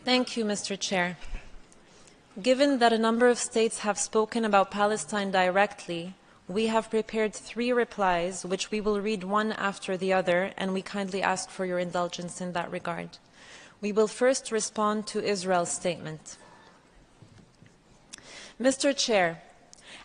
Thank you, Mr. Chair. Given that a number of states have spoken about Palestine directly, we have prepared 3 replies, which we will read one after the other, and we kindly ask for your indulgence in that regard. We will first respond to Israel's statement. Mr. Chair,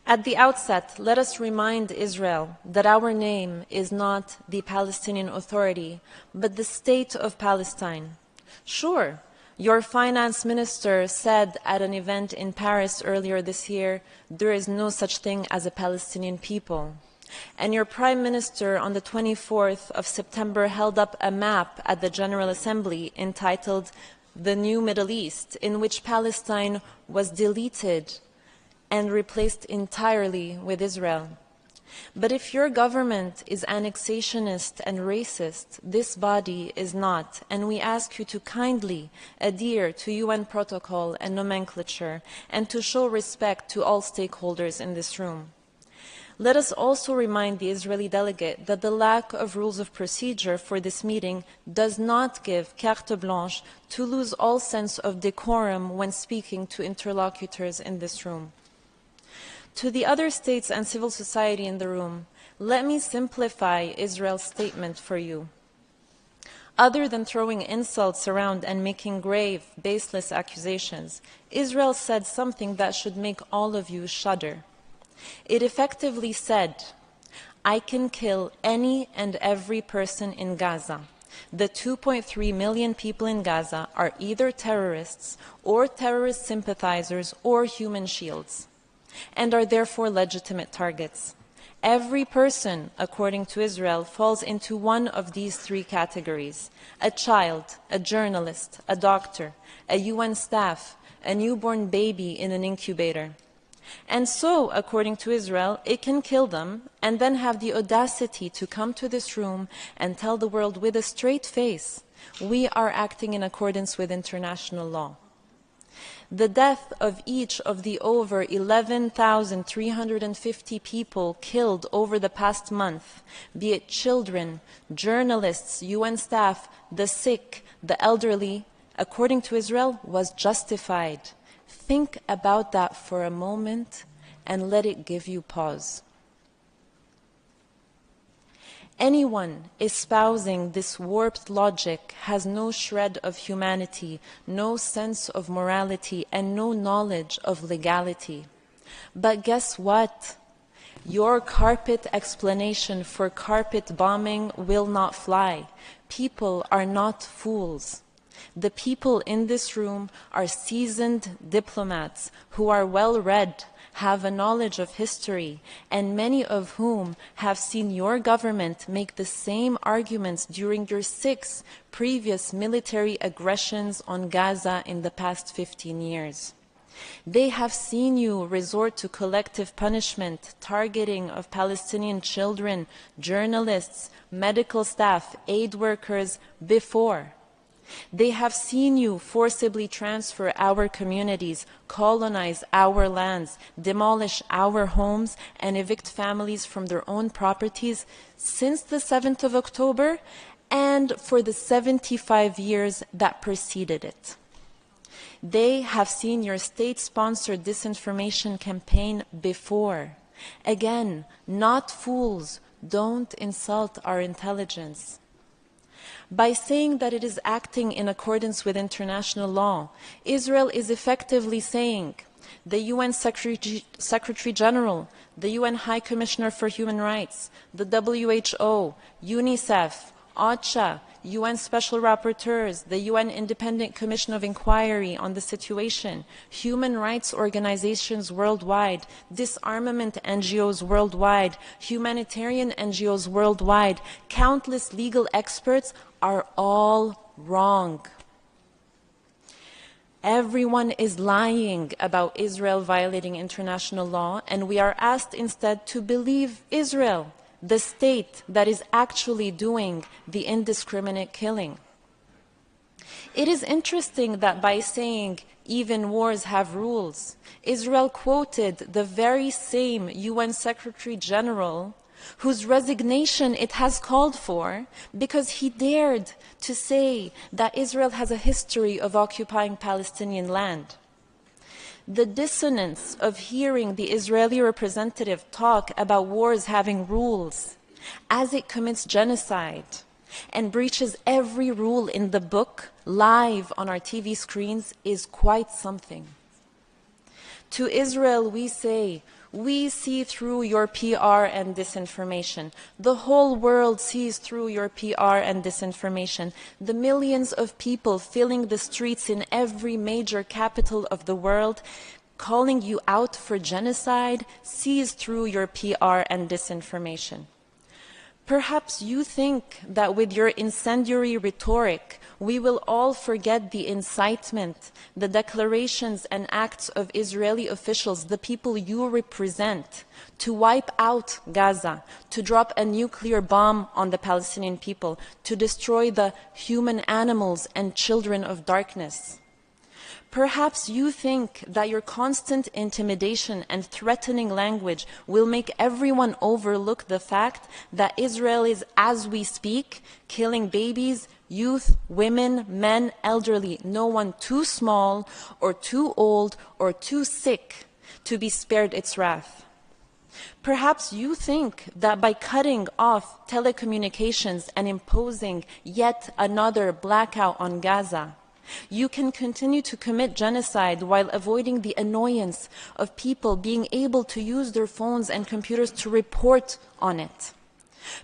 at the outset, let us remind Israel that our name is not the Palestinian Authority, but the State of Palestine. Sure, your finance minister said at an event in Paris earlier this year, there is no such thing as a Palestinian people. And your prime minister on the 24th of September held up a map at the General Assembly entitled The New Middle East, in which Palestine was deleted and replaced entirely with Israel. But if your government is annexationist and racist, this body is not, and we ask you to kindly adhere to UN protocol and nomenclature and to show respect to all stakeholders in this room. Let us also remind the Israeli delegate that the lack of rules of procedure for this meeting does not give carte blanche to lose all sense of decorum when speaking to interlocutors in this room. To the other states and civil society in the room, let me simplify Israel's statement for you. Other than throwing insults around and making grave, baseless accusations, Israel said something that should make all of you shudder. It effectively said, I can kill any and every person in Gaza. The 2.3 million people in Gaza are either terrorists or terrorist sympathizers or human shields, and are therefore legitimate targets. Every person, according to Israel, falls into one of these 3 categories: a child, a journalist, a doctor, a UN staff, a newborn baby in an incubator. And so, according to Israel, it can kill them and then have the audacity to come to this room and tell the world with a straight face, we are acting in accordance with international law. The death of each of the over 11,350 people killed over the past month, be it children, journalists, UN staff, the sick, the elderly, according to Israel, was justified. Think about that for a moment and let it give you pause. Anyone espousing this warped logic has no shred of humanity, no sense of morality, and no knowledge of legality. But guess what? Your carpet explanation for carpet bombing will not fly. People are not fools. The people in this room are seasoned diplomats who are well-read, have a knowledge of history, and many of whom have seen your government make the same arguments during your 6 previous military aggressions on Gaza in the past 15 years. They have seen you resort to collective punishment, targeting of Palestinian children, journalists, medical staff, aid workers before. They have seen you forcibly transfer our communities, colonize our lands, demolish our homes, and evict families from their own properties since the 7th of October and for the 75 years that preceded it. They have seen your state-sponsored disinformation campaign before. Again, not fools, don't insult our intelligence. By saying that it is acting in accordance with international law, Israel is effectively saying the UN Secretary General, the UN High Commissioner for Human Rights, the WHO, UNICEF, OCHA, UN Special Rapporteurs, the UN Independent Commission of Inquiry on the Situation, human rights organizations worldwide, disarmament NGOs worldwide, humanitarian NGOs worldwide, countless legal experts are all wrong. Everyone is lying about Israel violating international law, and we are asked instead to believe Israel, the state that is actually doing the indiscriminate killing. It is interesting that by saying even wars have rules, Israel quoted the very same UN Secretary General whose resignation it has called for because he dared to say that Israel has a history of occupying Palestinian land. The dissonance of hearing the Israeli representative talk about wars having rules as it commits genocide and breaches every rule in the book live on our TV screens is quite something. To Israel we say, we see through your PR and disinformation. The whole world sees through your PR and disinformation. The millions of people filling the streets in every major capital of the world, calling you out for genocide, sees through your PR and disinformation. Perhaps you think that with your incendiary rhetoric, we will all forget the incitement, the declarations and acts of Israeli officials, the people you represent, to wipe out Gaza, to drop a nuclear bomb on the Palestinian people, to destroy the human animals and children of darkness. Perhaps you think that your constant intimidation and threatening language will make everyone overlook the fact that Israel is, as we speak, killing babies, youth, women, men, elderly, no one too small or too old or too sick to be spared its wrath. Perhaps you think that by cutting off telecommunications and imposing yet another blackout on Gaza, you can continue to commit genocide while avoiding the annoyance of people being able to use their phones and computers to report on it.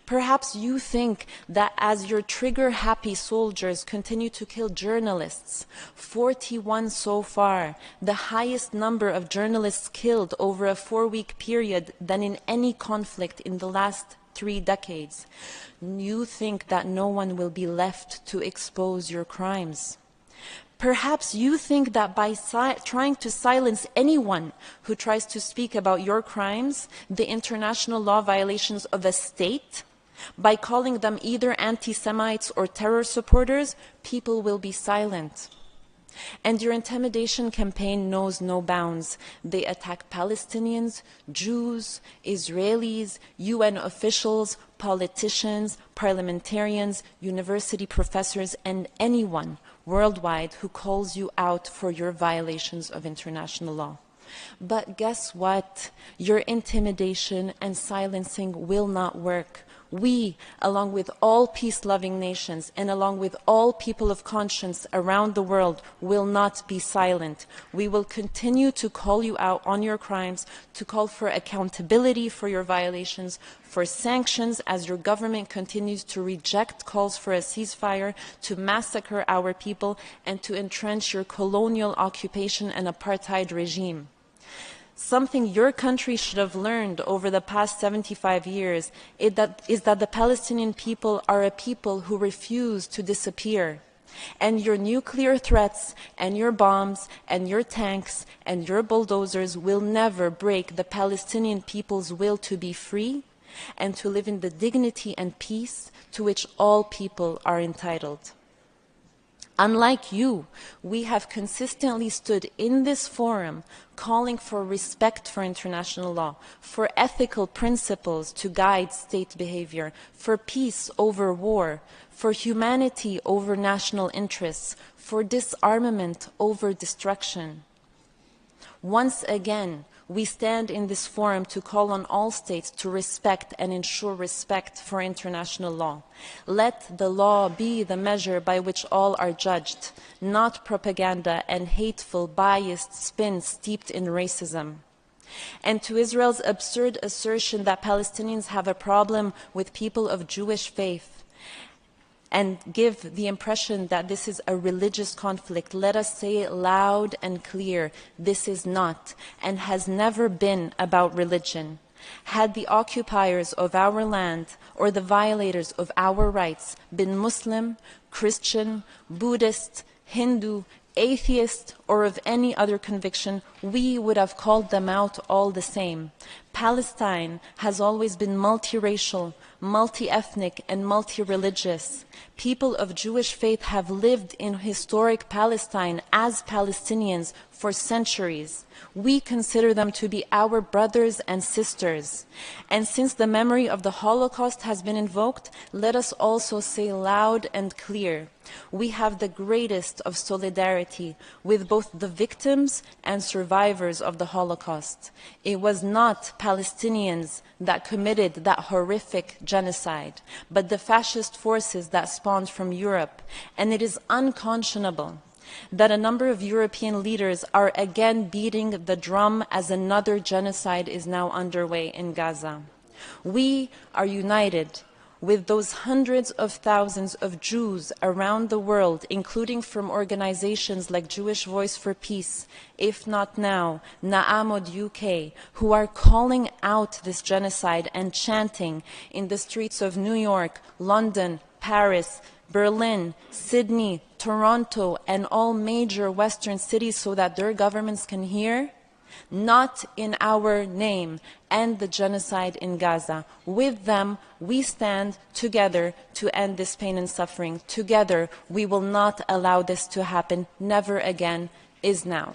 Perhaps you think that as your trigger-happy soldiers continue to kill journalists, 41 so far, the highest number of journalists killed over a 4-week period than in any conflict in the last 3 decades, you think that no one will be left to expose your crimes. Perhaps you think that by trying to silence anyone who tries to speak about your crimes, the international law violations of a state, by calling them either anti-Semites or terror supporters, people will be silent. And your intimidation campaign knows no bounds. They attack Palestinians, Jews, Israelis, UN officials, politicians, parliamentarians, university professors, and anyone worldwide who calls you out for your violations of international law. But guess what? Your intimidation and silencing will not work. We, along with all peace-loving nations and along with all people of conscience around the world, will not be silent. We will continue to call you out on your crimes, to call for accountability for your violations, for sanctions as your government continues to reject calls for a ceasefire, to massacre our people, and to entrench your colonial occupation and apartheid regime. Something your country should have learned over the past 75 years is that the Palestinian people are a people who refuse to disappear. And your nuclear threats and your bombs and your tanks and your bulldozers will never break the Palestinian people's will to be free and to live in the dignity and peace to which all people are entitled. Unlike you, we have consistently stood in this forum calling for respect for international law, for ethical principles to guide state behavior, for peace over war, for humanity over national interests, for disarmament over destruction. Once again, we stand in this forum to call on all states to respect and ensure respect for international law. Let the law be the measure by which all are judged, not propaganda and hateful, biased spin steeped in racism. And to Israel's absurd assertion that Palestinians have a problem with people of Jewish faith, and give the impression that this is a religious conflict, let us say it loud and clear. This is not and has never been about religion. Had the occupiers of our land or the violators of our rights been Muslim, Christian, Buddhist, Hindu, atheist, or of any other conviction, we would have called them out all the same. Palestine has always been multiracial, multi-ethnic, and multi-religious. People of Jewish faith have lived in historic Palestine as Palestinians for centuries. We consider them to be our brothers and sisters. And since the memory of the Holocaust has been invoked, let us also say loud and clear, we have the greatest of solidarity with both the victims and survivors of the Holocaust. It was not Palestinians that committed that horrific genocide, but the fascist forces that spawned from Europe. And it is unconscionable that a number of European leaders are again beating the drum as another genocide is now underway in Gaza. We are united with those hundreds of thousands of Jews around the world, including from organizations like Jewish Voice for Peace, If Not Now, Na'amod UK, who are calling out this genocide and chanting in the streets of New York, London, Paris, Berlin, Sydney, Toronto, and all major Western cities so that their governments can hear. Not in our name, end the genocide in Gaza. With them, we stand together to end this pain and suffering. Together, we will not allow this to happen. Never again is now.